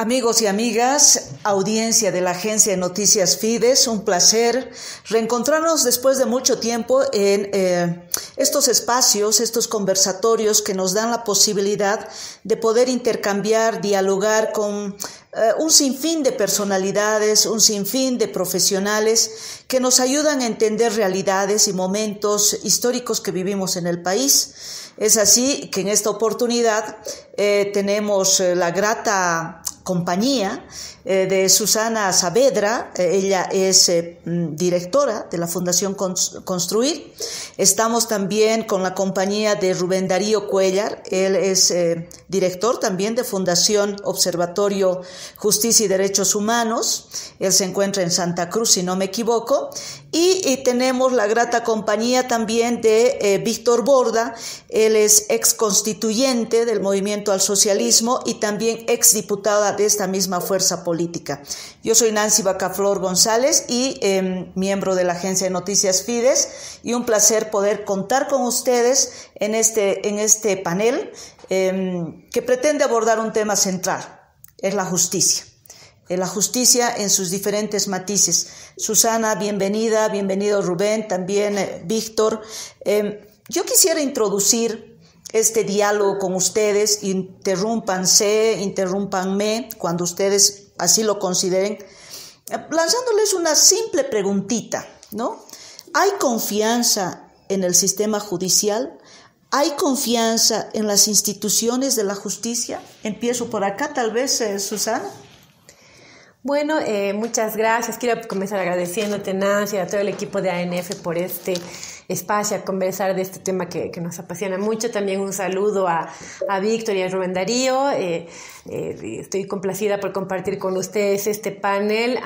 Amigos y amigas, audiencia de la agencia de noticias Fides, un placer reencontrarnos después de mucho tiempo en estos espacios, estos conversatorios que nos dan la posibilidad de poder intercambiar, dialogar con un sinfín de personalidades, un sinfín de profesionales que nos ayudan a entender realidades y momentos históricos que vivimos en el país. Es así que en esta oportunidad tenemos la grata compañía de Susana Saavedra. Ella es directora de la Fundación Construir. Estamos también con la compañía de Rubén Darío Cuéllar. Él es director también de Fundación Observatorio Justicia y Derechos Humanos. Él se encuentra en Santa Cruz, si no me equivoco. Y tenemos la grata compañía también de Víctor Borda. Él es ex constituyente del Movimiento al Socialismo y también ex diputada de esta misma fuerza política. Yo soy Nancy Bacaflor González y miembro de la agencia de noticias Fides, y un placer poder contar con ustedes en este panel que pretende abordar un tema central, es la justicia. La justicia en sus diferentes matices. Susana, bienvenida, bienvenido Rubén, también Víctor. Yo quisiera introducir este diálogo con ustedes, interrúmpanme cuando ustedes así lo consideren, lanzándoles una simple preguntita, ¿no? ¿Hay confianza en el sistema judicial? ¿Hay confianza en las instituciones de la justicia? Empiezo por acá, tal vez, Susana. Bueno, muchas gracias. Quiero comenzar agradeciéndote, Nancy, a todo el equipo de ANF por este espacio a conversar de este tema que nos apasiona mucho. También un saludo a Víctor y a Rubén Darío. Estoy complacida por compartir con ustedes este panel.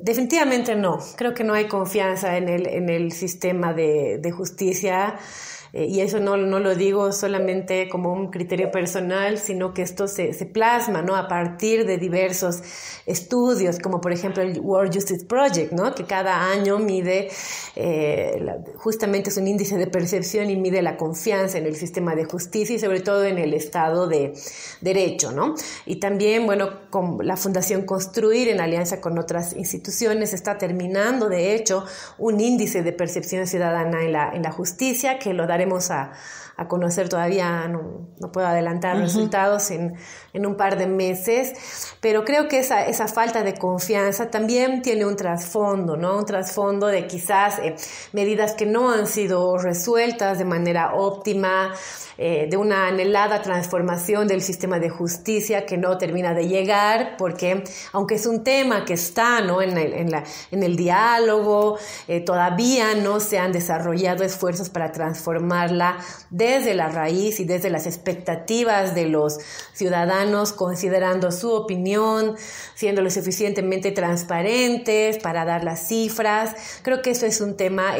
Definitivamente no. Creo que no hay confianza en el sistema de justicia. Y eso no lo digo solamente como un criterio personal, sino que esto se plasma, ¿no? A partir de diversos estudios, como por ejemplo el World Justice Project, ¿no? Que cada año mide, justamente es un índice de percepción y mide la confianza en el sistema de justicia y sobre todo en el Estado de Derecho, ¿no? Y también, bueno, con la Fundación Construir, en alianza con otras instituciones, está terminando, de hecho, un índice de percepción ciudadana en la justicia, que lo daremos a conocer todavía, no puedo adelantar resultados en un par de meses, pero creo que esa falta de confianza también tiene un trasfondo, ¿no? Un trasfondo de quizás medidas que no han sido resueltas de manera óptima, de una anhelada transformación del sistema de justicia que no termina de llegar, porque aunque es un tema que está, ¿no? en el diálogo, todavía no se han desarrollado esfuerzos para transformarla desde la raíz y desde las expectativas de los ciudadanos, considerando su opinión, siendo lo suficientemente transparentes para dar las cifras. Creo que eso es un tema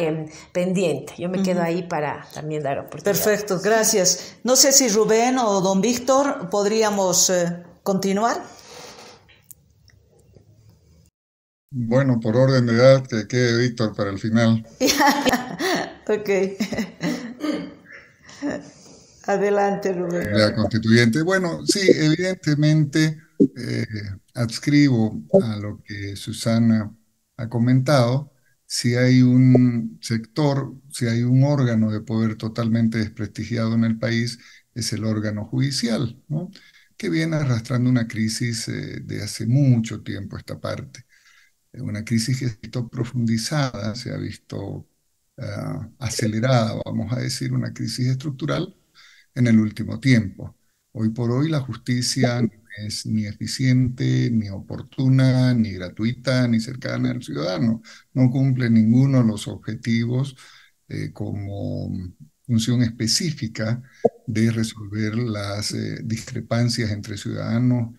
pendiente. Yo me quedo ahí para también dar oportunidad. Perfecto, gracias. No sé si Rubén o don Víctor podríamos continuar. Bueno, por orden de edad, que quede Víctor para el final. Ok. Adelante, Rubén. La constituyente. Bueno, sí, evidentemente adscribo a lo que Susana ha comentado. Si hay un sector, si hay un órgano de poder totalmente desprestigiado en el país, es el órgano judicial, ¿no? Que viene arrastrando una crisis de hace mucho tiempo esta parte. Una crisis que se ha visto profundizada, se ha visto acelerada, vamos a decir, una crisis estructural en el último tiempo. Hoy por hoy la justicia no es ni eficiente, ni oportuna, ni gratuita, ni cercana al ciudadano. No cumple ninguno de los objetivos como función específica de resolver las discrepancias entre ciudadanos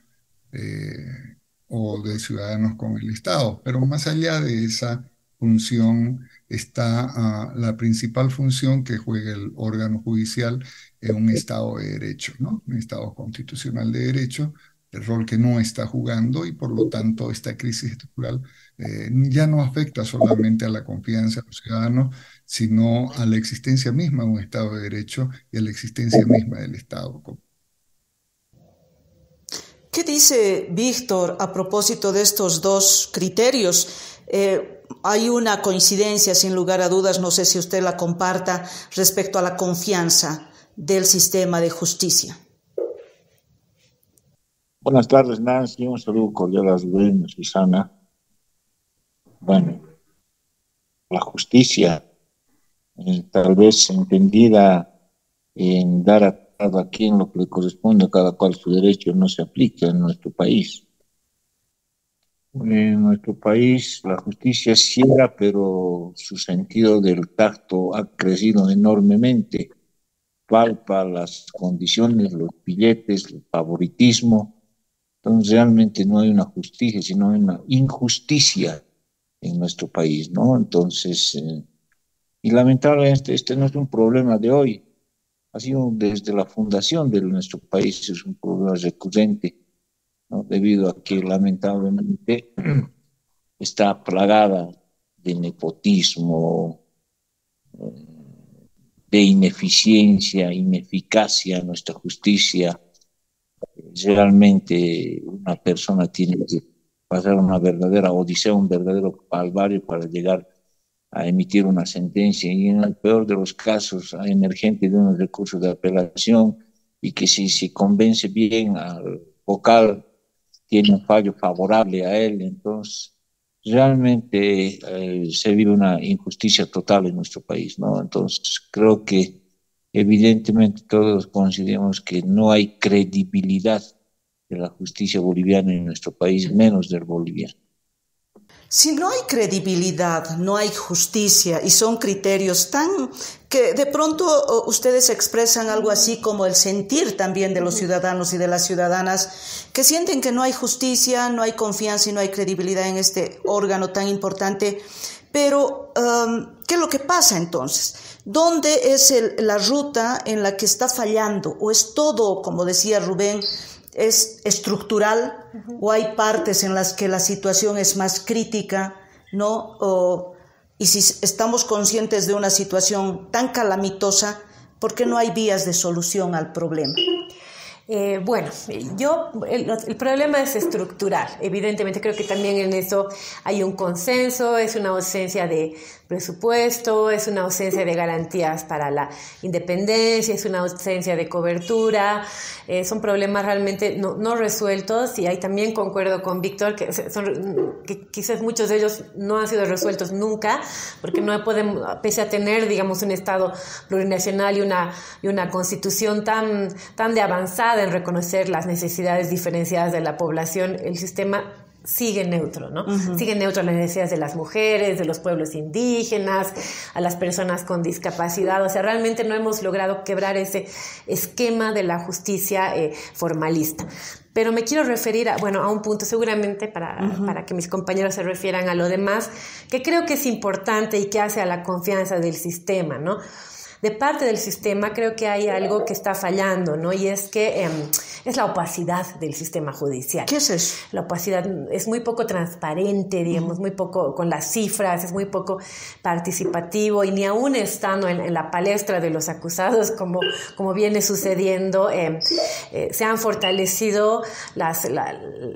o de ciudadanos con el Estado. Pero más allá de esa función está la principal función que juega el órgano judicial en un Estado de Derecho, ¿no? Un Estado constitucional de derecho, el rol que no está jugando, y por lo tanto esta crisis estructural ya no afecta solamente a la confianza de los ciudadanos, sino a la existencia misma de un Estado de Derecho y a la existencia misma del Estado. ¿Qué dice Víctor a propósito de estos dos criterios? Hay una coincidencia, sin lugar a dudas, no sé si usted la comparta, respecto a la confianza del sistema de justicia. Buenas tardes, Nancy. Un saludo cordial a Rubén, Susana. Bueno, la justicia, tal vez entendida en dar a quien lo que le corresponde, a cada cual su derecho, no se aplica en nuestro país. En nuestro país la justicia es ciega, pero su sentido del tacto ha crecido enormemente. Palpa las condiciones, los billetes, el favoritismo. Entonces realmente no hay una justicia, sino hay una injusticia en nuestro país, ¿no? Entonces, y lamentablemente este no es un problema de hoy, ha sido desde la fundación de nuestro país, es un problema recurrente, ¿no? Debido a que lamentablemente está plagada de nepotismo, de ineficiencia, ineficacia nuestra justicia. Realmente una persona tiene que pasar una verdadera odisea, un verdadero calvario para llegar a emitir una sentencia, y en el peor de los casos emergente de unos recursos de apelación, y que si se convence bien al vocal tiene un fallo favorable a él. Entonces realmente se vive una injusticia total en nuestro país, ¿no? Entonces creo que evidentemente todos consideramos que no hay credibilidad de la justicia boliviana en nuestro país, menos del boliviano. Si no hay credibilidad, no hay justicia, y son criterios tan que de pronto ustedes expresan algo así como el sentir también de los ciudadanos y de las ciudadanas, que sienten que no hay justicia, no hay confianza y no hay credibilidad en este órgano tan importante. Pero, ¿qué es lo que pasa entonces? ¿Dónde es la ruta en la que está fallando? ¿O es todo, como decía Rubén, es estructural? ¿O hay partes en las que la situación es más crítica, ¿no? Y si estamos conscientes de una situación tan calamitosa, ¿por qué no hay vías de solución al problema? El problema es estructural. Evidentemente creo que también en eso hay un consenso, es una ausencia de presupuesto, es una ausencia de garantías para la independencia, es una ausencia de cobertura, son problemas realmente no resueltos, y ahí también concuerdo con Víctor que quizás muchos de ellos no han sido resueltos nunca, porque no podemos, pese a tener, digamos, un Estado plurinacional y una constitución tan de avanzada en reconocer las necesidades diferenciadas de la población, el sistema sigue neutro, ¿no? Sigue neutro a las necesidades de las mujeres, de los pueblos indígenas, a las personas con discapacidad. O sea, realmente no hemos logrado quebrar ese esquema de la justicia formalista. Pero me quiero referir a un punto seguramente para que mis compañeros se refieran a lo demás, que creo que es importante y que hace a la confianza del sistema, ¿no? De parte del sistema creo que hay algo que está fallando, ¿no? Y es que es la opacidad del sistema judicial. ¿Qué es eso? La opacidad es muy poco transparente, digamos, muy poco con las cifras, es muy poco participativo, y ni aún estando en la palestra de los acusados, como viene sucediendo, se han fortalecido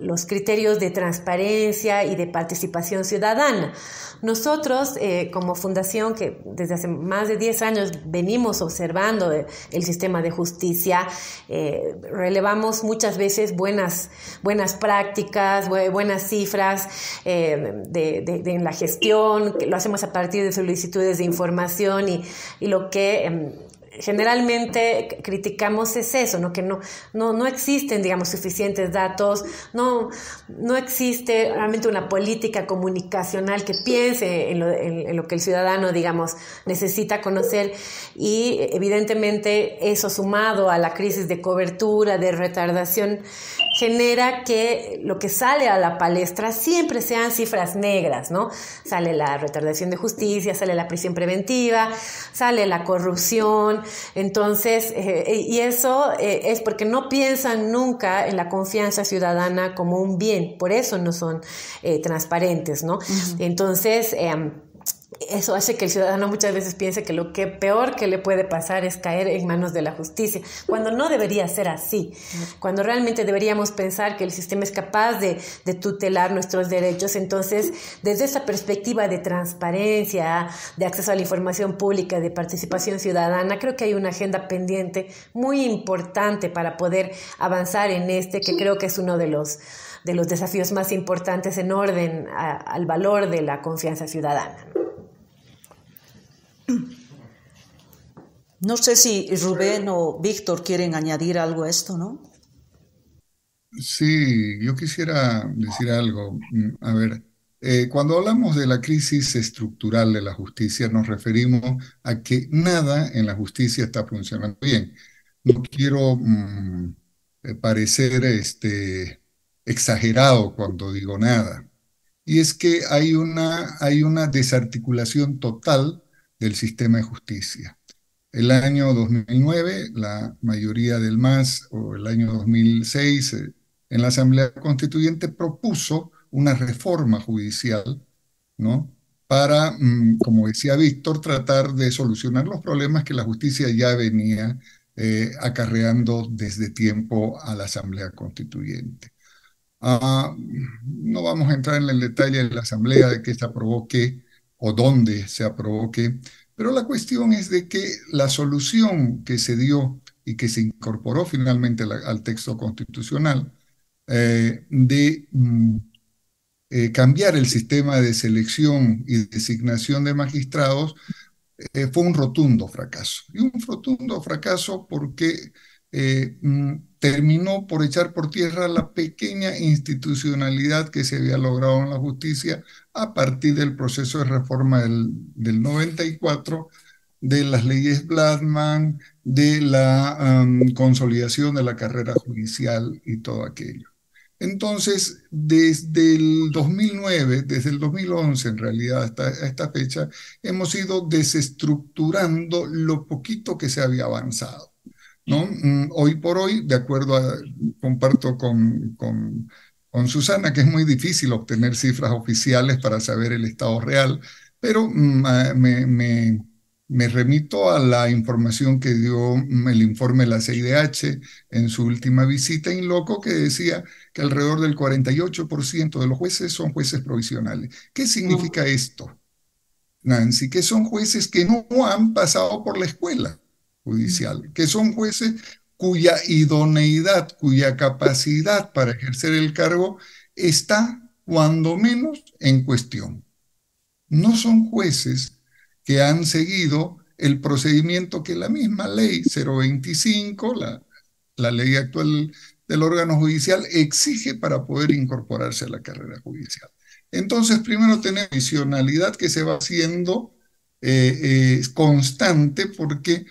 los criterios de transparencia y de participación ciudadana. Nosotros, como fundación que desde hace más de 10 años venimos observando el sistema de justicia, relevamos muchas veces buenas prácticas, buenas cifras en la gestión, que lo hacemos a partir de solicitudes de información, y lo que generalmente criticamos es eso, ¿no? Que no existen, digamos, suficientes datos, no existe realmente una política comunicacional que piense en lo que el ciudadano, digamos, necesita conocer, y evidentemente eso, sumado a la crisis de cobertura, de retardación, genera que lo que sale a la palestra siempre sean cifras negras, ¿no? Sale la retardación de justicia, sale la prisión preventiva, sale la corrupción. Entonces, y eso es porque no piensan nunca en la confianza ciudadana como un bien, por eso no son transparentes, ¿no? Entonces, eso hace que el ciudadano muchas veces piense que lo que peor que le puede pasar es caer en manos de la justicia, cuando no debería ser así, cuando realmente deberíamos pensar que el sistema es capaz de tutelar nuestros derechos. Entonces, desde esa perspectiva de transparencia, de acceso a la información pública, de participación ciudadana, creo que hay una agenda pendiente muy importante para poder avanzar en que creo que es uno de los desafíos más importantes en orden al valor de la confianza ciudadana. No sé si Rubén o Víctor quieren añadir algo a esto, ¿no? Sí, yo quisiera decir algo. A ver, cuando hablamos de la crisis estructural de la justicia, nos referimos a que nada en la justicia está funcionando bien. No quiero parecer exagerado cuando digo nada. Y es que hay una desarticulación total del sistema de justicia. El año 2009, la mayoría del MAS, o el año 2006, en la Asamblea Constituyente propuso una reforma judicial, ¿no? Para, como decía Víctor, tratar de solucionar los problemas que la justicia ya venía acarreando desde tiempo a la Asamblea Constituyente. No vamos a entrar en el detalle de la Asamblea, de qué se aprobó qué o dónde se aprobó qué, pero la cuestión es de que la solución que se dio y que se incorporó finalmente al texto constitucional de cambiar el sistema de selección y designación de magistrados fue un rotundo fracaso. Y un rotundo fracaso porque terminó por echar por tierra la pequeña institucionalidad que se había logrado en la justicia a partir del proceso de reforma del 94, de las leyes Bladman, de la consolidación de la carrera judicial y todo aquello. Entonces, desde el 2009, desde el 2011 en realidad hasta esta fecha, hemos ido desestructurando lo poquito que se había avanzado, ¿no? Hoy por hoy, comparto con Susana, que es muy difícil obtener cifras oficiales para saber el estado real, pero me remito a la información que dio el informe de la CIDH en su última visita in loco, que decía que alrededor del 48% de los jueces son jueces provisionales. ¿Qué significa esto, Nancy? Que son jueces que no han pasado por la escuela judicial, que son jueces cuya idoneidad, cuya capacidad para ejercer el cargo está, cuando menos, en cuestión. No son jueces que han seguido el procedimiento que la misma ley 025, la ley actual del órgano judicial, exige para poder incorporarse a la carrera judicial. Entonces, primero tenemos adicionalidad que se va haciendo constante porque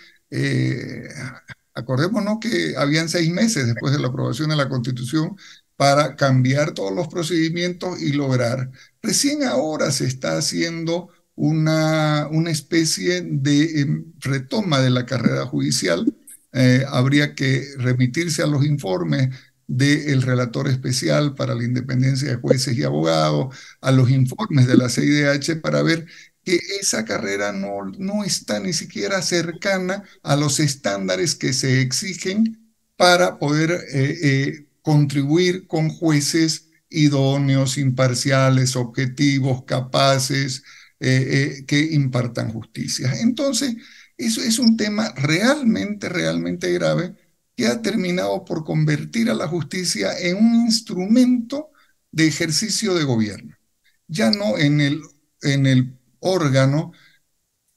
acordémonos que habían 6 meses después de la aprobación de la Constitución para cambiar todos los procedimientos y lograr. Recién ahora se está haciendo una especie de retoma de la carrera judicial. Habría que remitirse a los informes del relator especial para la independencia de jueces y abogados, a los informes de la CIDH para ver que esa carrera no está ni siquiera cercana a los estándares que se exigen para poder contribuir con jueces idóneos, imparciales, objetivos, capaces, que impartan justicia. Entonces, eso es un tema realmente, realmente grave que ha terminado por convertir a la justicia en un instrumento de ejercicio de gobierno. Ya no en el órgano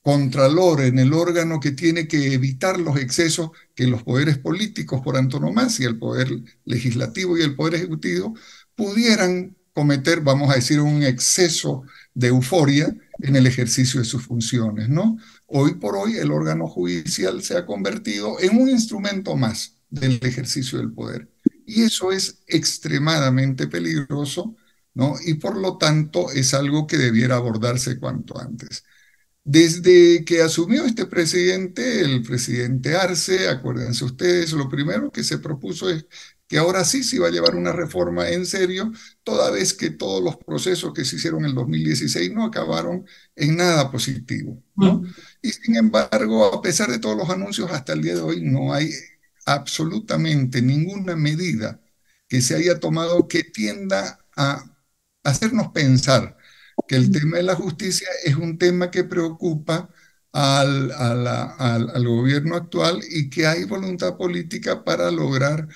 contralor, en el órgano que tiene que evitar los excesos que los poderes políticos por antonomasia, el poder legislativo y el poder ejecutivo, pudieran cometer, vamos a decir, un exceso de euforia en el ejercicio de sus funciones, ¿no? Hoy por hoy el órgano judicial se ha convertido en un instrumento más del ejercicio del poder. Y eso es extremadamente peligroso, ¿no? Y por lo tanto es algo que debiera abordarse cuanto antes. Desde que asumió este presidente, el presidente Arce, acuérdense ustedes, lo primero que se propuso es que ahora sí se iba a llevar una reforma en serio, toda vez que todos los procesos que se hicieron en el 2016 no acabaron en nada positivo, ¿no? Y sin embargo, a pesar de todos los anuncios, hasta el día de hoy no hay absolutamente ninguna medida que se haya tomado que tienda a hacernos pensar que el tema de la justicia es un tema que preocupa al gobierno actual y que hay voluntad política para lograr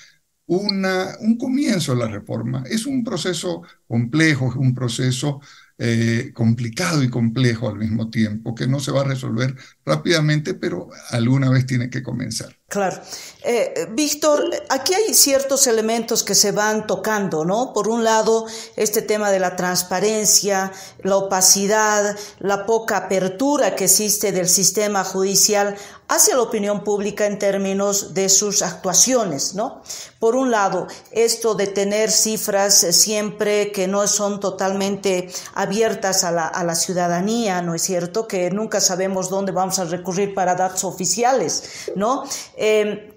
un comienzo a la reforma. Es un proceso complejo, es un proceso complicado y complejo al mismo tiempo, que no se va a resolver rápidamente, pero alguna vez tiene que comenzar. Claro. Víctor, aquí hay ciertos elementos que se van tocando, ¿no? Por un lado, este tema de la transparencia, la opacidad, la poca apertura que existe del sistema judicial hacia la opinión pública en términos de sus actuaciones, ¿no? Por un lado, esto de tener cifras siempre que no son totalmente abiertas a la ciudadanía, ¿no es cierto? Que nunca sabemos dónde vamos a recurrir para datos oficiales, ¿no?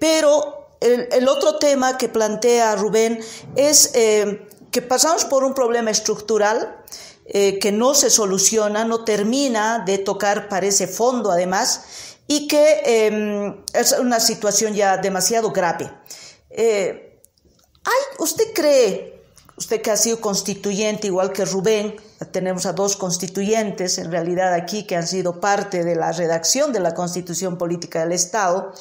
Pero el otro tema que plantea Rubén es que pasamos por un problema estructural que no se soluciona, no termina de tocar, parece fondo además, y que es una situación ya demasiado grave. ¿Usted cree, usted que ha sido constituyente igual que Rubén, tenemos a dos constituyentes en realidad aquí que han sido parte de la redacción de la Constitución Política del Estado,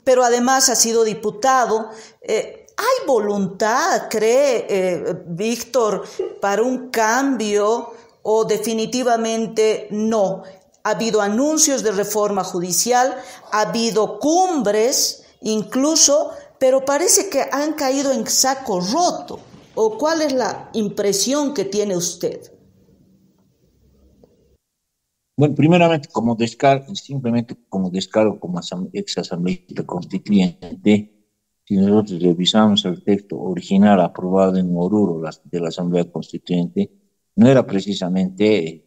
pero además ha sido diputado, ¿hay voluntad, cree Víctor, para un cambio o definitivamente no? Ha habido anuncios de reforma judicial, ha habido cumbres incluso, pero parece que han caído en saco roto. ¿O cuál es la impresión que tiene usted? Bueno, primeramente, simplemente como descargo, como ex asambleísta constituyente, si nosotros revisamos el texto original aprobado en Oruro de la Asamblea Constituyente, no era precisamente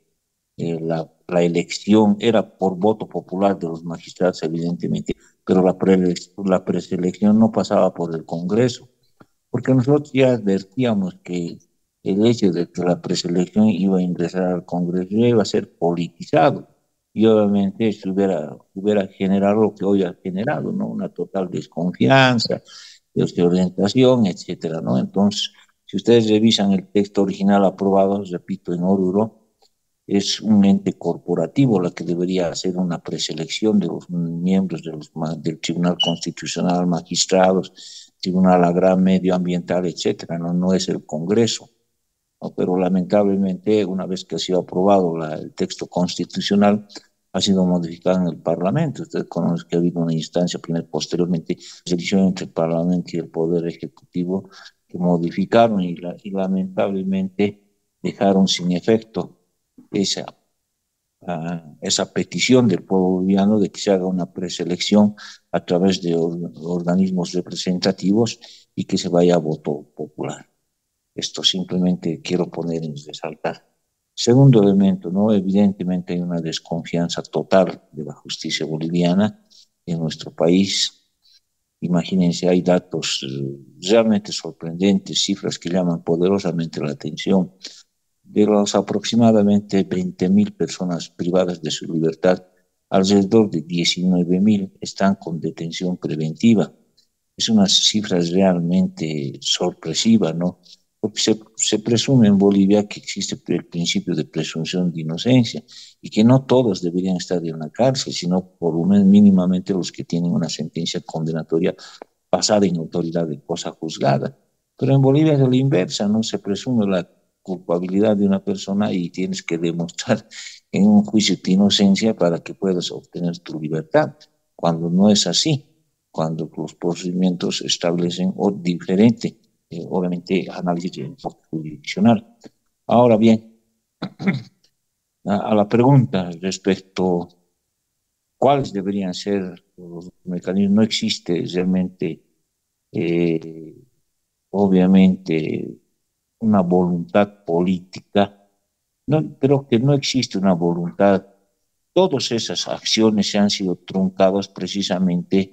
la elección, era por voto popular de los magistrados, evidentemente, pero la preselección no pasaba por el Congreso, porque nosotros ya advertíamos que el hecho de que la preselección iba a ingresar al Congreso ya iba a ser politizado, y obviamente eso hubiera generado lo que hoy ha generado, ¿no? Una total desconfianza, desorientación, etcétera, ¿no? Entonces, si ustedes revisan el texto original aprobado, repito, en Oruro, es un ente corporativo la que debería hacer una preselección de los miembros del Tribunal Constitucional, magistrados, Tribunal Agrario, Medioambiental, etcétera, no es el Congreso, ¿no? Pero lamentablemente, una vez que ha sido aprobado el texto constitucional, ha sido modificado en el Parlamento. Ustedes conocen que ha habido una instancia posteriormente, elección entre el Parlamento y el Poder Ejecutivo, que modificaron y lamentablemente dejaron sin efecto esa petición del pueblo boliviano de que se haga una preselección a través de organismos representativos y que se vaya a voto popular. Esto simplemente quiero poner en resaltar. Segundo elemento, ¿no? Evidentemente hay una desconfianza total de la justicia boliviana en nuestro país. Imagínense, hay datos realmente sorprendentes, cifras que llaman poderosamente la atención. De los aproximadamente 20.000 personas privadas de su libertad, alrededor de 19.000 están con detención preventiva. Es una cifra realmente sorpresiva, ¿no? Porque se presume en Bolivia que existe el principio de presunción de inocencia y que no todos deberían estar en la cárcel, sino por lo menos mínimamente los que tienen una sentencia condenatoria pasada en autoridad de cosa juzgada. Pero en Bolivia es la inversa, ¿no? Se presume la culpabilidad de una persona y tienes que demostrar en un juicio de inocencia para que puedas obtener tu libertad, cuando no es así, cuando los procedimientos establecen diferente, obviamente, análisis jurisdiccional. Ahora bien, a la pregunta respecto a cuáles deberían ser los mecanismos, no existe realmente, obviamente, una voluntad política. No, creo que no existe una voluntad. Todas esas acciones se han sido truncadas precisamente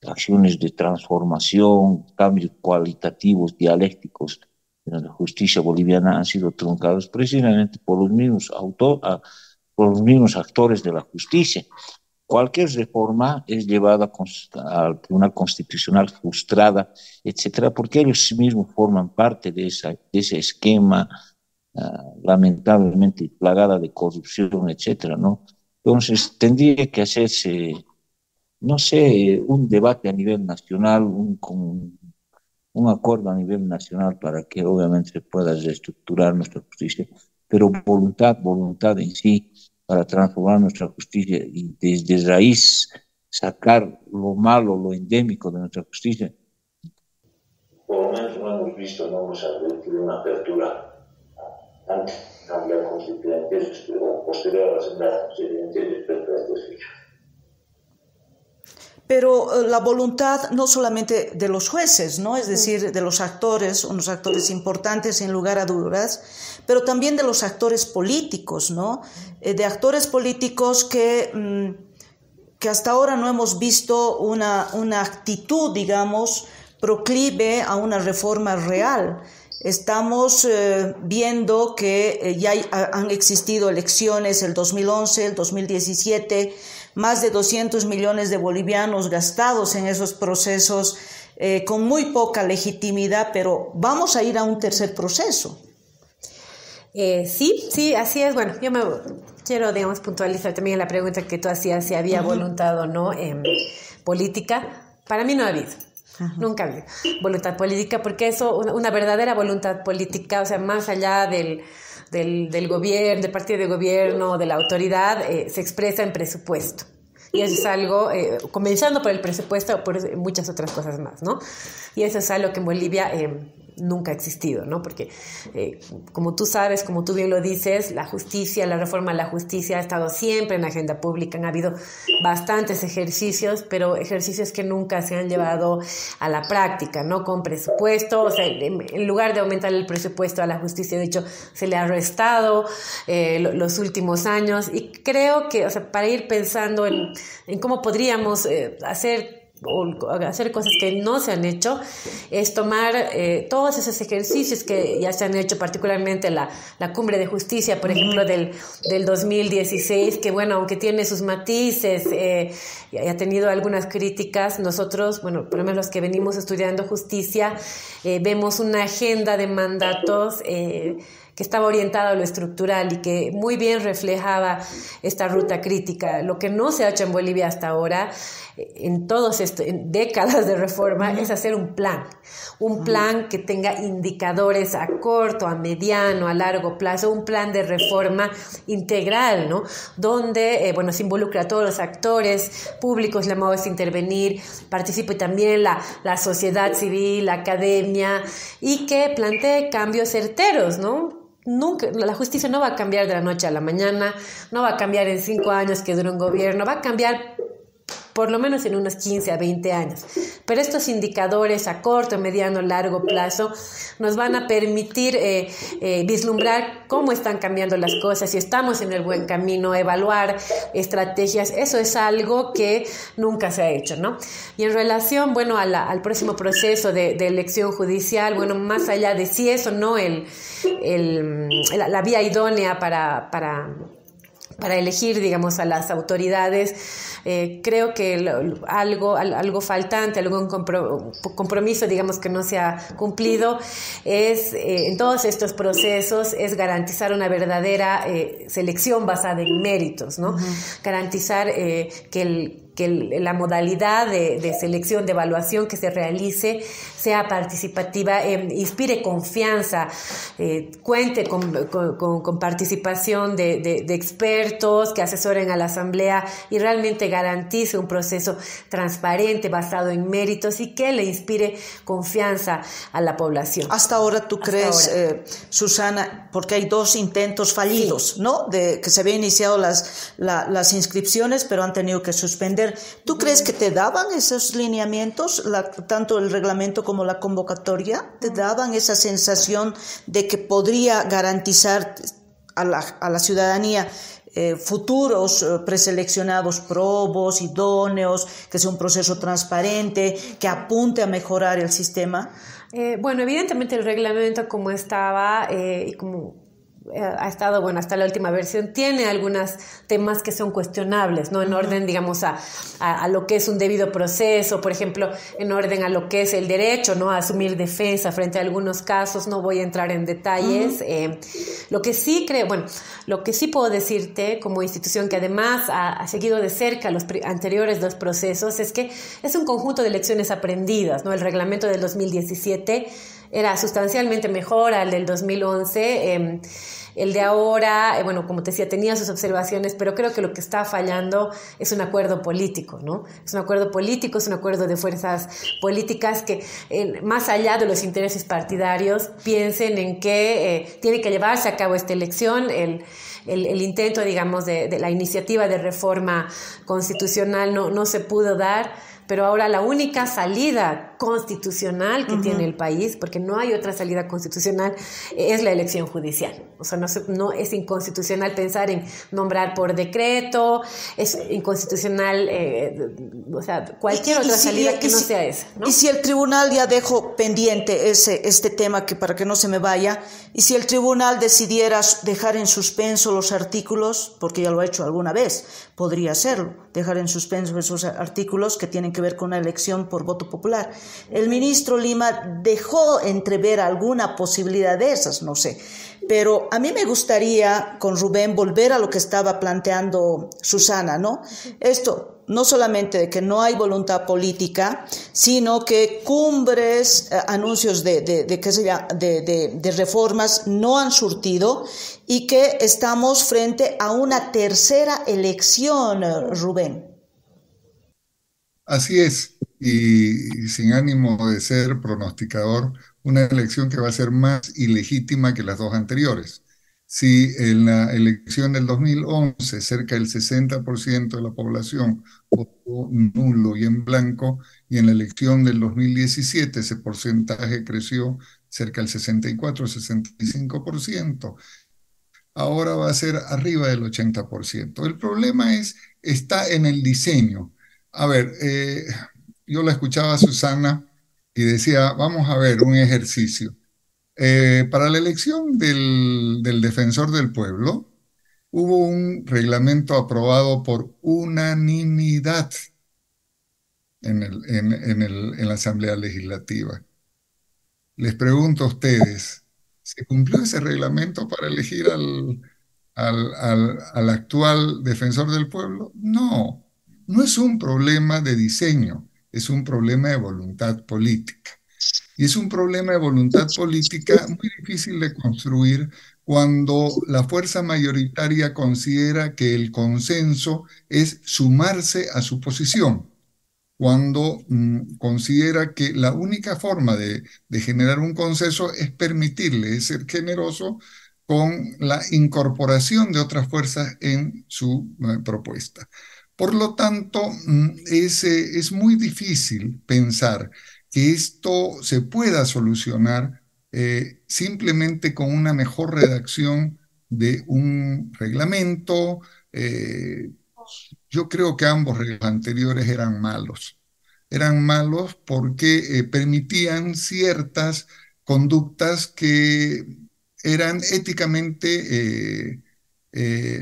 acciones de transformación, cambios cualitativos, dialécticos en la justicia boliviana han sido truncados precisamente por los mismos por los mismos actores de la justicia. Cualquier reforma es llevada al Tribunal Constitucional frustrada, etcétera, porque ellos mismos forman parte de ese esquema lamentablemente plagada de corrupción, etcétera, ¿no? Entonces, tendría que hacerse, no sé, un debate a nivel nacional, un acuerdo a nivel nacional para que obviamente se pueda reestructurar nuestra justicia, pero voluntad en sí para transformar nuestra justicia y desde raíz sacar lo malo, lo endémico de nuestra justicia. Por lo menos no hemos visto, no hemos advertido una apertura ante cambiar constituyentes, pero posterior a las asambleas constituyentes respecto a estos hechos. Pero la voluntad no solamente de los jueces, ¿no? Es decir, de los actores, unos actores importantes sin lugar a dudas, pero también de los actores políticos, ¿no? De actores políticos que hasta ahora no hemos visto una actitud, digamos, proclive a una reforma real. Estamos viendo que ya han existido elecciones el 2011, el 2017, más de 200 millones de bolivianos gastados en esos procesos con muy poca legitimidad, pero vamos a ir a un tercer proceso. Sí, así es. Bueno, yo me quiero, digamos, puntualizar también la pregunta que tú hacías, si había voluntad o no política. Para mí no ha habido. Nunca ha habido voluntad política, porque eso, una verdadera voluntad política, o sea, más allá del gobierno, del partido de gobierno, de la autoridad, se expresa en presupuesto. Y eso es algo, comenzando por el presupuesto, por muchas otras cosas más, ¿no? Y eso es algo que en Bolivia nunca ha existido, ¿no? Porque, como tú sabes, como tú bien lo dices, la justicia, la reforma a la justicia ha estado siempre en la agenda pública. Han habido bastantes ejercicios, pero ejercicios que nunca se han llevado a la práctica, ¿no? Con presupuesto, o sea, en lugar de aumentar el presupuesto a la justicia, de hecho, se le ha restado los últimos años. Y creo que, o sea, para ir pensando en cómo podríamos hacer cosas que no se han hecho, es tomar todos esos ejercicios que ya se han hecho, particularmente la Cumbre de Justicia, por ejemplo, del 2016, que bueno, aunque tiene sus matices y ha tenido algunas críticas, nosotros, bueno, por lo menos los que venimos estudiando justicia, vemos una agenda de mandatos que estaba orientado a lo estructural y que muy bien reflejaba esta ruta crítica. Lo que no se ha hecho en Bolivia hasta ahora, en décadas de reforma, es hacer un plan que tenga indicadores a corto, a mediano, a largo plazo, un plan de reforma integral, ¿no? Donde, se involucra a todos los actores públicos llamados a intervenir, participe también la sociedad civil, la academia, y que plantee cambios certeros, ¿no? Nunca, la justicia no va a cambiar de la noche a la mañana, no va a cambiar en 5 años que dure un gobierno, va a cambiar por lo menos en unos 15 a 20 años. Pero estos indicadores a corto, mediano, largo plazo nos van a permitir vislumbrar cómo están cambiando las cosas, si estamos en el buen camino, evaluar estrategias. Eso es algo que nunca se ha hecho, ¿no? Y en relación, al próximo proceso de elección judicial, más allá de si es o no la vía idónea para elegir, digamos, a las autoridades, creo que algo faltante, algún compromiso, digamos, que no se ha cumplido, es en todos estos procesos, es garantizar una verdadera selección basada en méritos, ¿no? Garantizar que la modalidad de selección, de evaluación que se realice sea participativa, inspire confianza, cuente con participación de expertos que asesoren a la Asamblea y realmente garantice un proceso transparente, basado en méritos y que le inspire confianza a la población. Hasta ahora, ¿tú crees, Susana, porque hay 2 intentos fallidos, sí, ¿no? De que se habían iniciado las inscripciones, pero han tenido que suspender. ¿Tú crees que te daban esos lineamientos, tanto el reglamento como la convocatoria? ¿Te daban esa sensación de que podría garantizar a la ciudadanía futuros preseleccionados probos, idóneos, que sea un proceso transparente, que apunte a mejorar el sistema? Bueno, evidentemente el reglamento como estaba y como ha estado, bueno, hasta la última versión, tiene algunos temas que son cuestionables, ¿no? En orden, digamos, a lo que es un debido proceso, por ejemplo, en orden a lo que es el derecho, ¿no? A asumir defensa frente a algunos casos, no voy a entrar en detalles. Lo que sí creo, bueno, lo que sí puedo decirte como institución que además ha seguido de cerca los anteriores dos procesos es que es un conjunto de lecciones aprendidas, ¿no? El reglamento del 2017 era sustancialmente mejor al del 2011. El de ahora, bueno, como te decía, tenía sus observaciones, pero creo que lo que está fallando es un acuerdo político, ¿no? Es un acuerdo político, es un acuerdo de fuerzas políticas que, más allá de los intereses partidarios, piensen en que tiene que llevarse a cabo esta elección. El intento, digamos, de la iniciativa de reforma constitucional no se pudo dar, pero ahora la única salida constitucional que tiene el país, porque no hay otra salida constitucional, es la elección judicial. O sea, no es inconstitucional pensar en nombrar por decreto, es inconstitucional, o sea, cualquier otra salida que no sea esa, ¿no? Y si el tribunal, ya dejo pendiente este tema que para que no se me vaya, y si el tribunal decidiera dejar en suspenso los artículos, porque ya lo ha hecho alguna vez, podría hacerlo, dejar en suspenso esos artículos que tienen que ver con la elección por voto popular. El ministro Lima dejó entrever alguna posibilidad de esas, no sé. Pero a mí me gustaría, con Rubén, volver a lo que estaba planteando Susana, ¿no? Esto, no solamente de que no hay voluntad política, sino que cumbres, anuncios de reformas no han surtido y que estamos frente a una tercera elección, Rubén. Así es, y sin ánimo de ser pronosticador, una elección que va a ser más ilegítima que las dos anteriores. Si en la elección del 2011 cerca del 60% de la población votó nulo y en blanco, y en la elección del 2017 ese porcentaje creció cerca del 64-65%, ahora va a ser arriba del 80%. El problema está en el diseño. A ver, yo la escuchaba a Susana y decía, vamos a ver un ejercicio. Para la elección del defensor del pueblo, hubo un reglamento aprobado por unanimidad en la Asamblea Legislativa. Les pregunto a ustedes, ¿se cumplió ese reglamento para elegir al actual defensor del pueblo? No, no es un problema de diseño, es un problema de voluntad política. Y es un problema de voluntad política muy difícil de construir cuando la fuerza mayoritaria considera que el consenso es sumarse a su posición, cuando considera que la única forma de generar un consenso es permitirle, es ser generoso con la incorporación de otras fuerzas en su propuesta. Por lo tanto, es muy difícil pensar que esto se pueda solucionar simplemente con una mejor redacción de un reglamento. Yo creo que ambos reglamentos anteriores eran malos. Eran malos porque permitían ciertas conductas que eran éticamente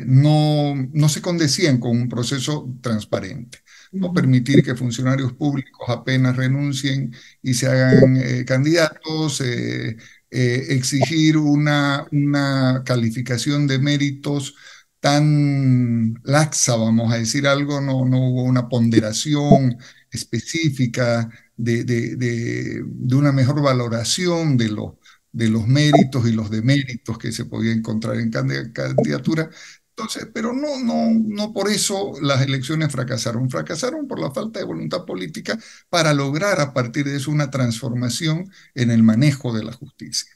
no se condecían con un proceso transparente. No permitir que funcionarios públicos apenas renuncien y se hagan candidatos, exigir una calificación de méritos tan laxa, vamos a decir algo, no hubo una ponderación específica de una mejor valoración de los méritos y los deméritos que se podía encontrar en candidatura. Entonces, pero no por eso las elecciones fracasaron. Fracasaron por la falta de voluntad política para lograr a partir de eso una transformación en el manejo de la justicia.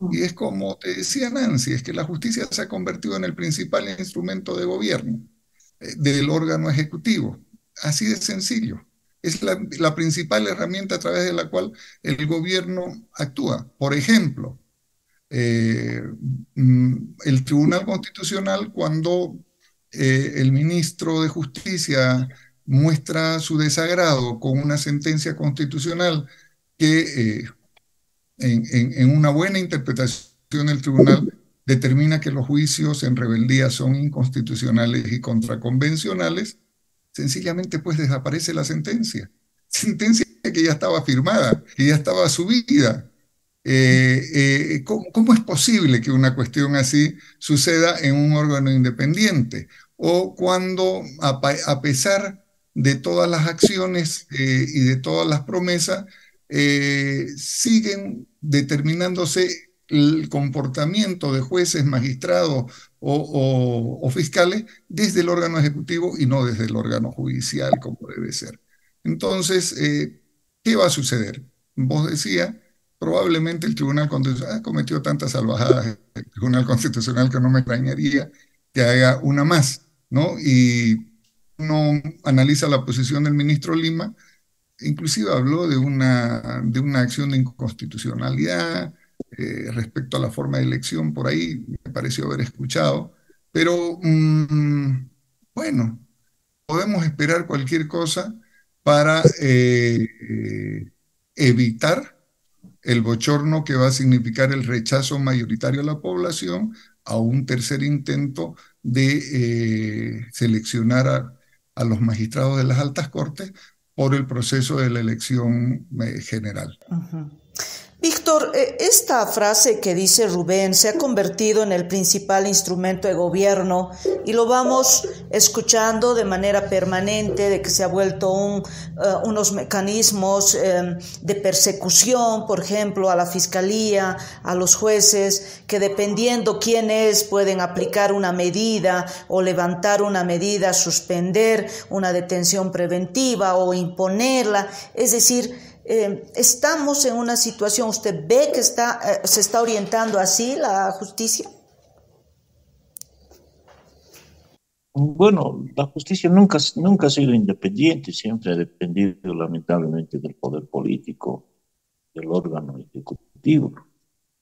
Y es como te decía Nancy, es que la justicia se ha convertido en el principal instrumento de gobierno del órgano ejecutivo. Así de sencillo. Es la principal herramienta a través de la cual el gobierno actúa. Por ejemplo, el Tribunal Constitucional, cuando el ministro de Justicia muestra su desagrado con una sentencia constitucional que en una buena interpretación del tribunal determina que los juicios en rebeldía son inconstitucionales y contraconvencionales, sencillamente pues desaparece la sentencia. Sentencia que ya estaba firmada, que ya estaba subida. ¿Cómo es posible que una cuestión así suceda en un órgano independiente? O cuando, a pesar de todas las acciones y de todas las promesas, siguen determinándose el comportamiento de jueces, magistrados o fiscales desde el órgano ejecutivo y no desde el órgano judicial, como debe ser. Entonces, ¿qué va a suceder? Vos decías, probablemente el Tribunal Constitucional cometió tantas salvajadas, el Tribunal Constitucional, que no me extrañaría que haga una más, ¿no? Y uno analiza la posición del ministro Lima, inclusive habló de una acción de inconstitucionalidad respecto a la forma de elección, por ahí me pareció haber escuchado, pero bueno, podemos esperar cualquier cosa para evitar el bochorno que va a significar el rechazo mayoritario de la población a un tercer intento de seleccionar a los magistrados de las altas cortes por el proceso de la elección general. Uh-huh. Víctor, esta frase que dice Rubén se ha convertido en el principal instrumento de gobierno y lo vamos escuchando de manera permanente, de que se ha vuelto unos mecanismos de persecución, por ejemplo, a la fiscalía, a los jueces, que dependiendo quién es, pueden aplicar una medida o levantar una medida, suspender una detención preventiva o imponerla. Es decir, estamos en una situación, ¿usted ve que se está orientando así la justicia? Bueno, la justicia nunca ha sido independiente, siempre ha dependido lamentablemente del poder político, del órgano ejecutivo.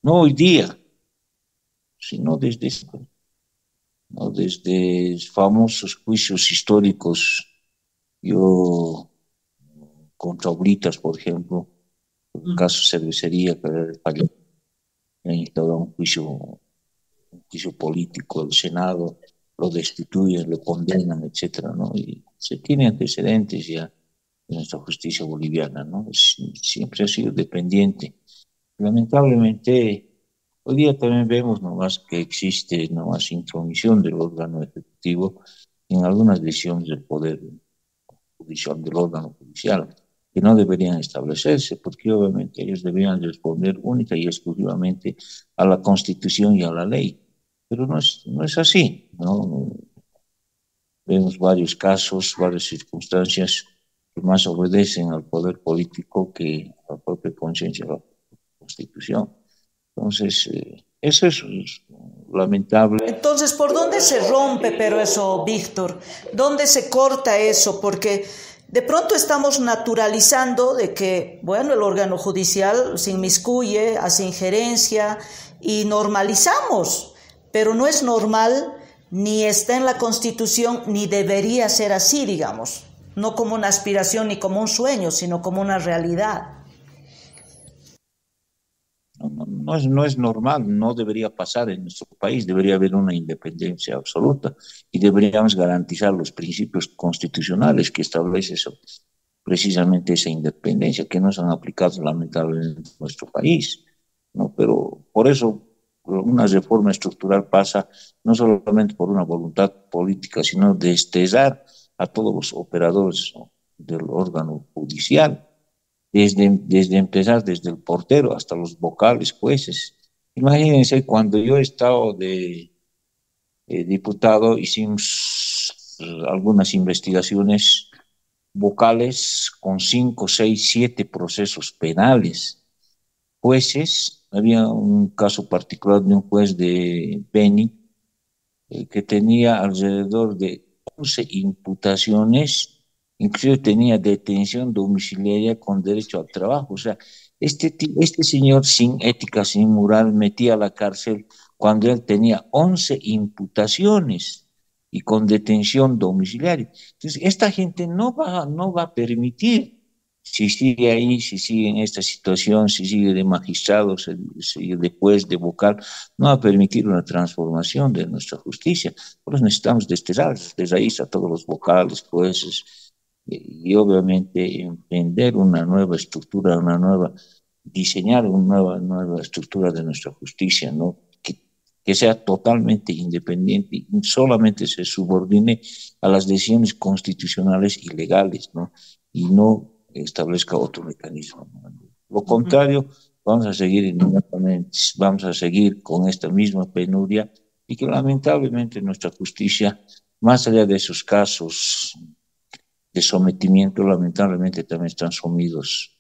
No hoy día, sino desde famosos juicios históricos. Yo, contra Oblitas, por ejemplo, el caso Cervecería, que falló, ha instaurado un juicio político, el Senado lo destituyen, lo condenan, etcétera, ¿no? Y se tiene antecedentes ya en nuestra justicia boliviana, ¿no? Siempre ha sido dependiente. Lamentablemente, hoy día también vemos nomás que existe nomás intromisión del órgano ejecutivo en algunas decisiones del poder judicial, del órgano judicial, que no deberían establecerse, porque obviamente ellos deberían responder única y exclusivamente a la Constitución y a la ley. Pero no es así, ¿no? Vemos varios casos, varias circunstancias que más obedecen al poder político que a la propia conciencia de la Constitución. Entonces, eso es lamentable. Entonces, ¿por dónde se rompe pero eso, Víctor? ¿Dónde se corta eso? Porque de pronto estamos naturalizando de que, bueno, el órgano judicial se inmiscuye, hace injerencia y normalizamos, pero no es normal, ni está en la Constitución, ni debería ser así, digamos, no como una aspiración ni como un sueño, sino como una realidad. No es normal, no debería pasar en nuestro país, debería haber una independencia absoluta y deberíamos garantizar los principios constitucionales que establecen precisamente esa independencia, que no se han aplicado lamentablemente en nuestro país, ¿no? Pero por eso una reforma estructural pasa no solamente por una voluntad política, sino de desterrar a todos los operadores, ¿no?, del órgano judicial. Desde empezar, desde el portero hasta los vocales, jueces. Imagínense, cuando yo he estado de diputado, hicimos algunas investigaciones vocales con 5, 6, 7 procesos penales. Jueces, había un caso particular de un juez de Beni que tenía alrededor de 11 imputaciones. Incluso tenía detención domiciliaria con derecho al trabajo. O sea, este señor sin ética, sin moral, metía a la cárcel cuando él tenía 11 imputaciones. y con detención domiciliaria. Entonces, esta gente no va a permitir, si sigue ahí, si sigue en esta situación, si sigue de magistrado, si sigue de juez, de vocal, no va a permitir una transformación de nuestra justicia. Por eso necesitamos desterrar de raíz a todos los vocales, jueces, y obviamente emprender una nueva estructura, diseñar una nueva estructura de nuestra justicia, ¿no? Que sea totalmente independiente y solamente se subordine a las decisiones constitucionales y legales, ¿no? Y no establezca otro mecanismo, ¿no? Lo contrario, vamos a seguir inmediatamente, vamos a seguir con esta misma penuria y que lamentablemente nuestra justicia, más allá de esos casos de sometimiento, lamentablemente también están sumidos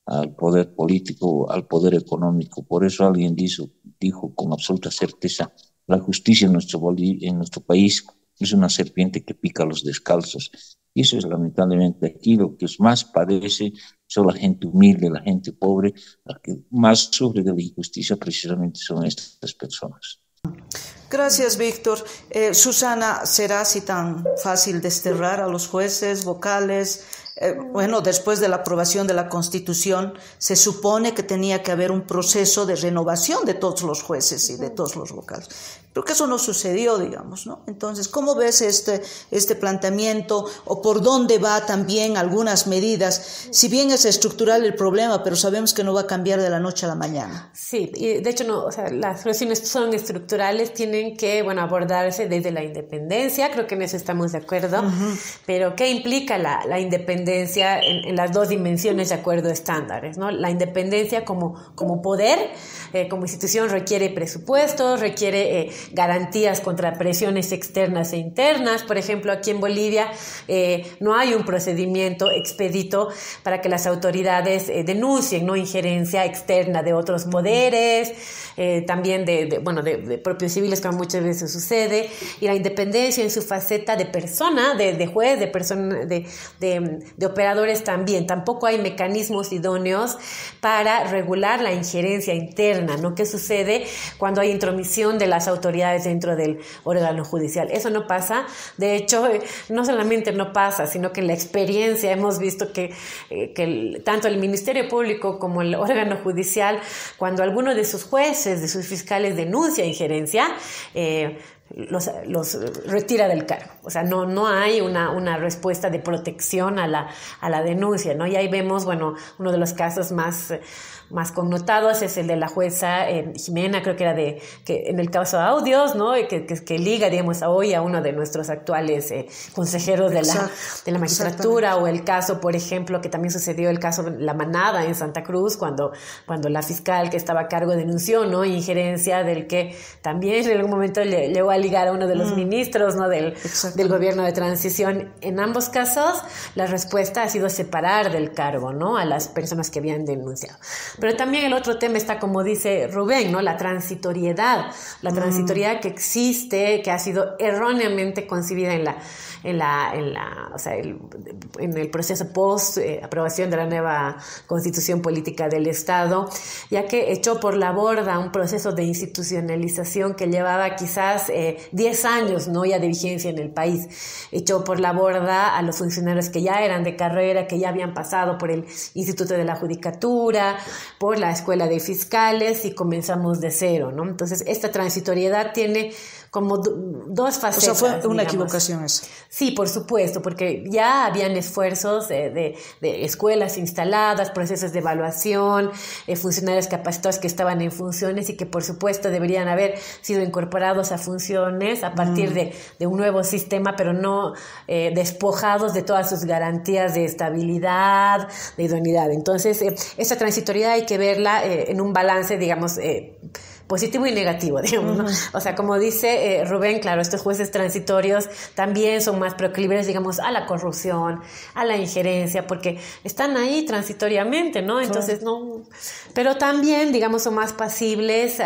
al poder político, al poder económico. Por eso alguien dijo con absoluta certeza, la justicia en nuestro país es una serpiente que pica a los descalzos. Y eso es lamentablemente aquí lo que más padece son la gente humilde, la gente pobre, la que más sufre de la injusticia precisamente son estas personas. Gracias, Víctor. Susana, ¿será así tan fácil desterrar a los jueces, vocales? Bueno, después de la aprobación de la Constitución, se supone que tenía que haber un proceso de renovación de todos los jueces y de todos los vocales. Pero que eso no sucedió, digamos, ¿no? Entonces, ¿cómo ves este planteamiento o por dónde va también algunas medidas? Si bien es estructural el problema, pero sabemos que no va a cambiar de la noche a la mañana. Sí, y de hecho no, o sea, las soluciones son estructurales, tienen que, bueno, abordarse desde la independencia, creo que en eso estamos de acuerdo, pero ¿qué implica la independencia en las dos dimensiones de acuerdo a estándares, ¿no? La independencia como poder, como institución requiere presupuestos, requiere garantías contra presiones externas e internas. Por ejemplo, aquí en Bolivia no hay un procedimiento expedito para que las autoridades denuncien, ¿no?, injerencia externa de otros poderes, también de propios civiles, como muchas veces sucede, y la independencia en su faceta de persona, de juez, de operadores también. Tampoco hay mecanismos idóneos para regular la injerencia interna, ¿no? ¿Qué sucede cuando hay intromisión de las autoridades dentro del órgano judicial? Eso no pasa. De hecho, no solamente no pasa, sino que en la experiencia hemos visto que tanto el Ministerio Público como el órgano judicial, cuando alguno de sus jueces, de sus fiscales denuncia injerencia, los retira del cargo. O sea, no hay una respuesta de protección a la denuncia, ¿no? Y ahí vemos, bueno, uno de los casos más connotados es el de la jueza Jimena, creo que era que en el caso de Audios, ¿no? Que liga, digamos, hoy a uno de nuestros actuales consejeros de la magistratura, o el caso, por ejemplo, que también sucedió, el caso de La Manada en Santa Cruz, cuando la fiscal que estaba a cargo denunció, ¿no?, injerencia del que también en algún momento llegó a ligar a uno de los ministros, ¿no?, del gobierno de transición. En ambos casos, la respuesta ha sido separar del cargo, ¿no?, a las personas que habían denunciado. Pero también el otro tema está, como dice Rubén, ¿no?, la transitoriedad que existe, que ha sido erróneamente concebida en el proceso post aprobación de la nueva Constitución Política del Estado, ya que echó por la borda un proceso de institucionalización que llevaba quizás 10 años, ¿no?, ya de vigencia en el país. Echó por la borda a los funcionarios que ya eran de carrera, que ya habían pasado por el Instituto de la Judicatura, por la Escuela de Fiscales, y comenzamos de cero, ¿no? Entonces, esta transitoriedad tiene como dos facetas. O sea, fue una equivocación eso. Sí, por supuesto, porque ya habían esfuerzos de escuelas instaladas, procesos de evaluación, funcionarios capacitados que estaban en funciones y que por supuesto deberían haber sido incorporados a funciones a partir de un nuevo sistema, pero no despojados de todas sus garantías de estabilidad, de idoneidad. Entonces, esa transitoriedad hay que verla en un balance, digamos, positivo y negativo, digamos, ¿no? O sea, como dice Rubén, claro, estos jueces transitorios también son más proclives, digamos, a la corrupción, a la injerencia, porque están ahí transitoriamente, ¿no? Entonces, no... Pero también, digamos, son más pasibles,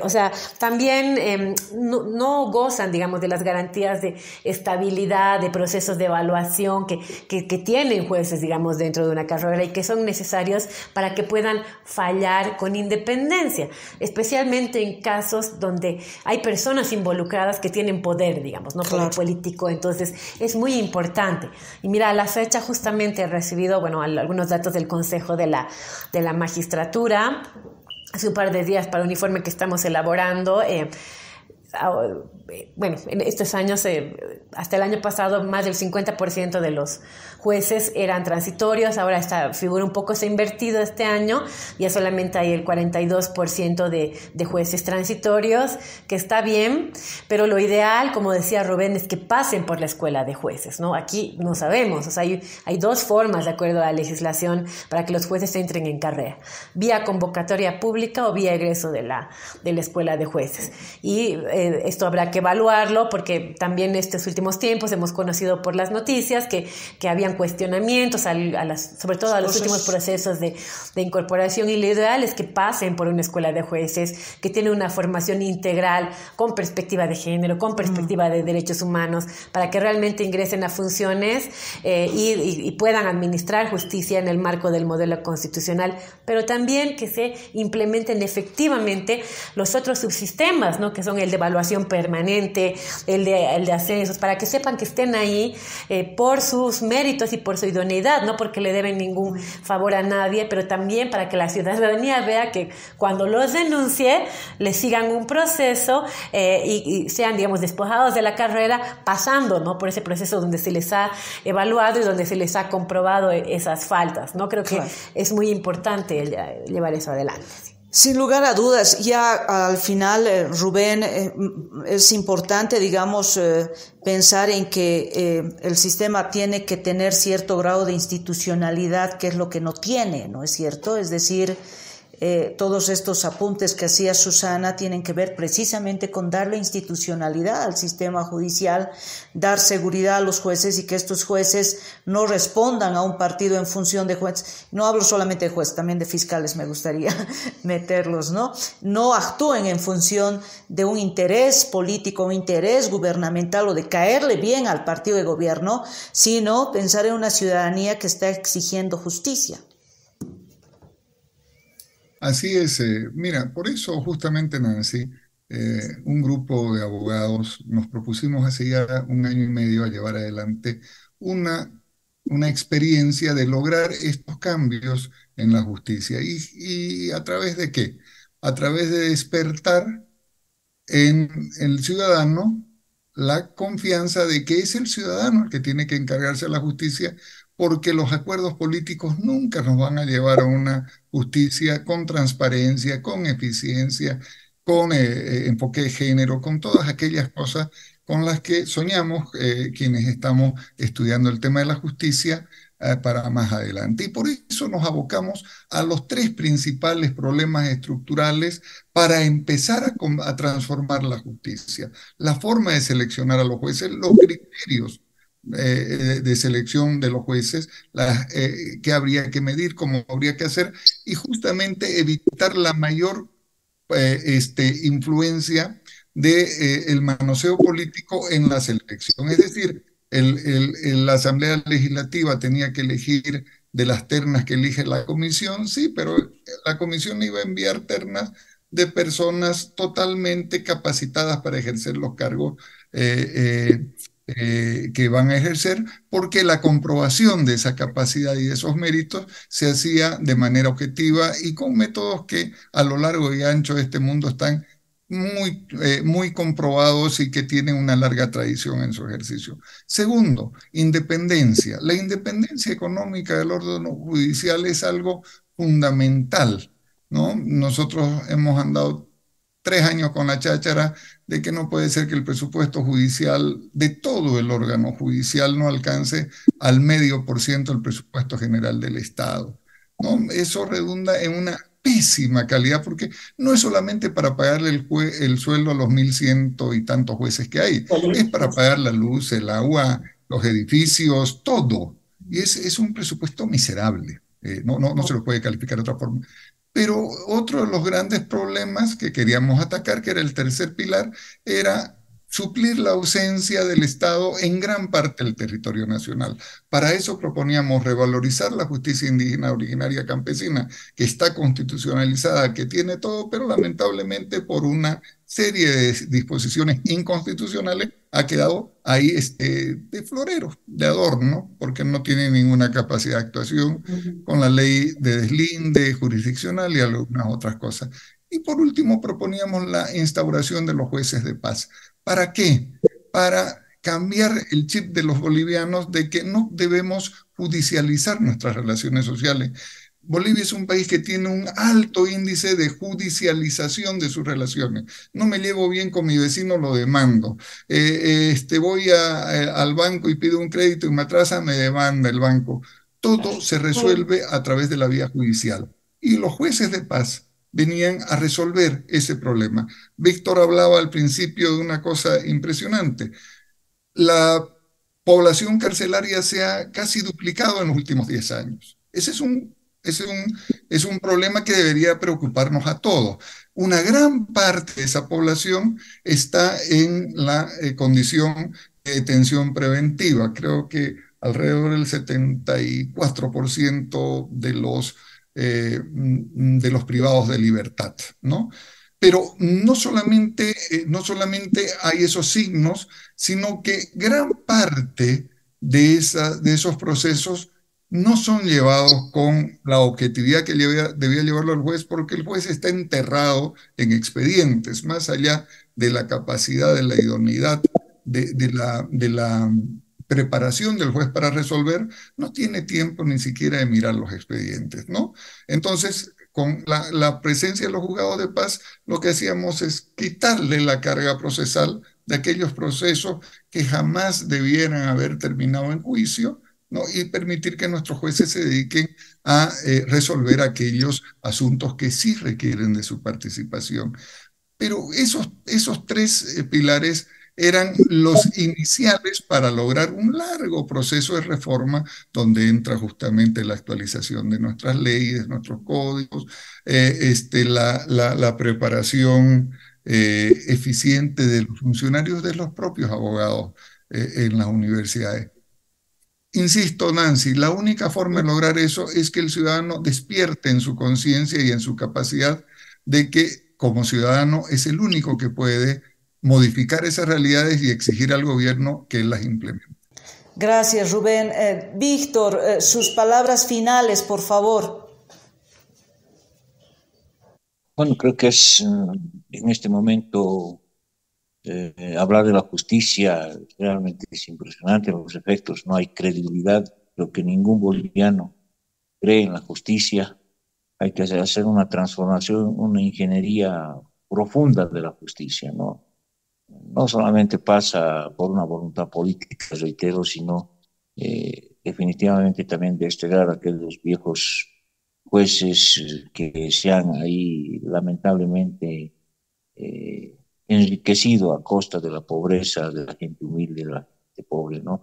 o sea, también no gozan, digamos, de las garantías de estabilidad, de procesos de evaluación que tienen jueces, digamos, dentro de una carrera y que son necesarios para que puedan fallar con independencia, especialmente solamente en casos donde hay personas involucradas que tienen poder, digamos, no poder político. Entonces es muy importante. Y mira, a la fecha justamente he recibido, bueno, algunos datos del Consejo de la Magistratura hace un par de días para un informe que estamos elaborando. Bueno, en estos años, hasta el año pasado, más del 50% de los jueces eran transitorios. Ahora esta figura un poco se ha invertido este año. Ya solamente hay el 42% de jueces transitorios, que está bien, pero lo ideal, como decía Rubén, es que pasen por la escuela de jueces, ¿no? Aquí no sabemos, o sea, hay dos formas, de acuerdo a la legislación, para que los jueces entren en carrera: vía convocatoria pública o vía egreso de la escuela de jueces. Y esto habrá que evaluarlo, porque también estos últimos tiempos hemos conocido por las noticias que habían cuestionamientos, sobre todo a los últimos procesos de incorporación, y lo ideal es que pasen por una escuela de jueces que tiene una formación integral con perspectiva de género, con perspectiva de derechos humanos, para que realmente ingresen a funciones y puedan administrar justicia en el marco del modelo constitucional, pero también que se implementen efectivamente los otros subsistemas, ¿no? Que son el de evaluación permanente, el de ascensos, para que sepan que estén ahí por sus méritos y por su idoneidad, no porque le deben ningún favor a nadie, pero también para que la ciudadanía vea que cuando los denuncie les sigan un proceso y sean, digamos, despojados de la carrera, pasando, ¿no?, por ese proceso donde se les ha evaluado y donde se les ha comprobado esas faltas, ¿no? Creo que es muy importante llevar eso adelante. Sin lugar a dudas, ya al final, Rubén, es importante, digamos, pensar en que el sistema tiene que tener cierto grado de institucionalidad, que es lo que no tiene, ¿no es cierto? Es decir, todos estos apuntes que hacía Susana tienen que ver precisamente con darle institucionalidad al sistema judicial, dar seguridad a los jueces y que estos jueces no respondan a un partido en función de jueces. No hablo solamente de jueces, también de fiscales me gustaría meterlos, ¿no? No actúen en función de un interés político, un interés gubernamental o de caerle bien al partido de gobierno, sino pensar en una ciudadanía que está exigiendo justicia. Así es, mira, por eso justamente, Nancy, un grupo de abogados nos propusimos hace ya 1 año y medio a llevar adelante una experiencia de lograr estos cambios en la justicia. ¿Y a través de qué? A través de despertar en el ciudadano la confianza de que es el ciudadano el que tiene que encargarse de la justicia, porque los acuerdos políticos nunca nos van a llevar a una justicia con transparencia, con eficiencia, con enfoque de género, con todas aquellas cosas con las que soñamos quienes estamos estudiando el tema de la justicia para más adelante. Y por eso nos abocamos a los 3 principales problemas estructurales para empezar a transformar la justicia: la forma de seleccionar a los jueces, los criterios de selección de los jueces, qué habría que medir, cómo habría que hacer, y justamente evitar la mayor influencia del manoseo político en la selección. Es decir, la Asamblea Legislativa tenía que elegir de las ternas que elige la comisión, sí, pero la comisión iba a enviar ternas de personas totalmente capacitadas para ejercer los cargos que van a ejercer, porque la comprobación de esa capacidad y de esos méritos se hacía de manera objetiva y con métodos que a lo largo y ancho de este mundo están muy comprobados y que tienen una larga tradición en su ejercicio. Segundo, independencia. La independencia económica del órgano judicial es algo fundamental, ¿no? Nosotros hemos andado 3 años con la cháchara de que no puede ser que el presupuesto judicial de todo el órgano judicial no alcance al 0,5% del presupuesto general del Estado, ¿no? Eso redunda en una pésima calidad, porque no es solamente para pagarle el sueldo a los 1.100 y tantos jueces que hay, es para pagar la luz, el agua, los edificios, todo. Y es un presupuesto miserable, no se lo puede calificar de otra forma. Pero otro de los grandes problemas que queríamos atacar, que era el tercer pilar, era suplir la ausencia del Estado en gran parte del territorio nacional. Para eso proponíamos revalorizar la justicia indígena originaria campesina, que está constitucionalizada, que tiene todo, pero lamentablemente por una serie de disposiciones inconstitucionales ha quedado ahí de florero, de adorno, porque no tiene ninguna capacidad de actuación con la ley de deslinde jurisdiccional y algunas otras cosas. Y por último proponíamos la instauración de los jueces de paz. ¿Para qué? Para cambiar el chip de los bolivianos de que no debemos judicializar nuestras relaciones sociales. Bolivia es un país que tiene un alto índice de judicialización de sus relaciones. No me llevo bien con mi vecino, lo demando. Voy al banco y pido un crédito y me atrasa, me demanda el banco. Todo se resuelve a través de la vía judicial. Y los jueces de paz venían a resolver ese problema. Víctor hablaba al principio de una cosa impresionante. La población carcelaria se ha casi duplicado en los últimos 10 años. Ese es un problema que debería preocuparnos a todos. Una gran parte de esa población está en la condición de detención preventiva. Creo que alrededor del 74% de los privados de libertad, ¿no? Pero no solamente hay esos signos, sino que gran parte de esos procesos no son llevados con la objetividad que debía llevarlo el juez, porque el juez está enterrado en expedientes, más allá de la capacidad, de la idoneidad, de la preparación del juez para resolver, no tiene tiempo ni siquiera de mirar los expedientes, ¿no? Entonces, con la presencia de los juzgados de paz, lo que hacíamos es quitarle la carga procesal de aquellos procesos que jamás debieran haber terminado en juicio, ¿no? Y permitir que nuestros jueces se dediquen a resolver aquellos asuntos que sí requieren de su participación. Pero esos tres pilares eran los iniciales para lograr un largo proceso de reforma donde entra justamente la actualización de nuestras leyes, nuestros códigos, la preparación eficiente de los funcionarios, de los propios abogados en las universidades. Insisto, Nancy, la única forma de lograr eso es que el ciudadano despierte en su conciencia y en su capacidad de que como ciudadano es el único que puede modificar esas realidades y exigir al gobierno que las implemente. Gracias, Rubén. Víctor, sus palabras finales, por favor. Bueno, creo que es en este momento hablar de la justicia realmente es impresionante los efectos, no hay credibilidad, creo que ningún boliviano cree en la justicia, hay que hacer una transformación, una ingeniería profunda de la justicia, ¿no? No solamente pasa por una voluntad política, reitero, sino definitivamente también de desterrar a aquellos viejos jueces que se han ahí lamentablemente enriquecido a costa de la pobreza, de la gente humilde, de la gente pobre, ¿no?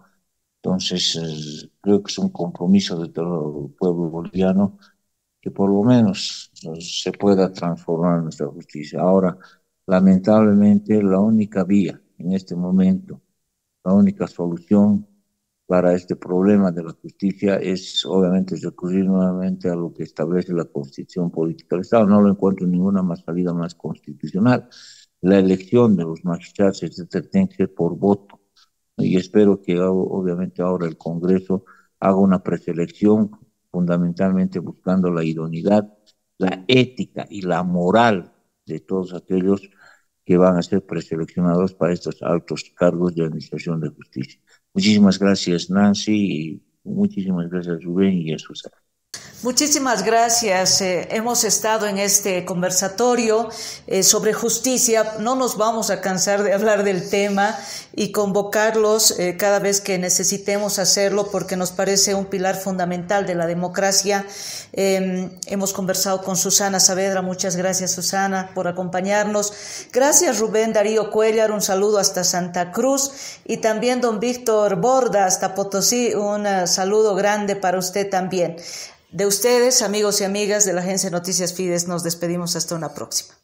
Entonces, creo que es un compromiso de todo el pueblo boliviano que por lo menos se pueda transformar nuestra justicia. Ahora, lamentablemente, la única vía en este momento, la única solución para este problema de la justicia es obviamente recurrir nuevamente a lo que establece la Constitución Política del Estado. No lo encuentro ninguna más salida más constitucional. La elección de los magistrados, etcétera, tiene que ser por voto. Y espero que obviamente ahora el Congreso haga una preselección fundamentalmente buscando la idoneidad, la ética y la moral de todos aquellos que van a ser preseleccionados para estos altos cargos de administración de justicia. Muchísimas gracias, Nancy, y muchísimas gracias, Rubén y a Susana. Muchísimas gracias. Hemos estado en este conversatorio sobre justicia. No nos vamos a cansar de hablar del tema y convocarlos cada vez que necesitemos hacerlo porque nos parece un pilar fundamental de la democracia. Hemos conversado con Susana Saavedra. Muchas gracias, Susana, por acompañarnos. Gracias, Rubén Darío Cuéllar. Un saludo hasta Santa Cruz. Y también don Víctor Borda hasta Potosí. Un saludo grande para usted también. De ustedes, amigos y amigas de la Agencia Noticias Fides, nos despedimos hasta una próxima.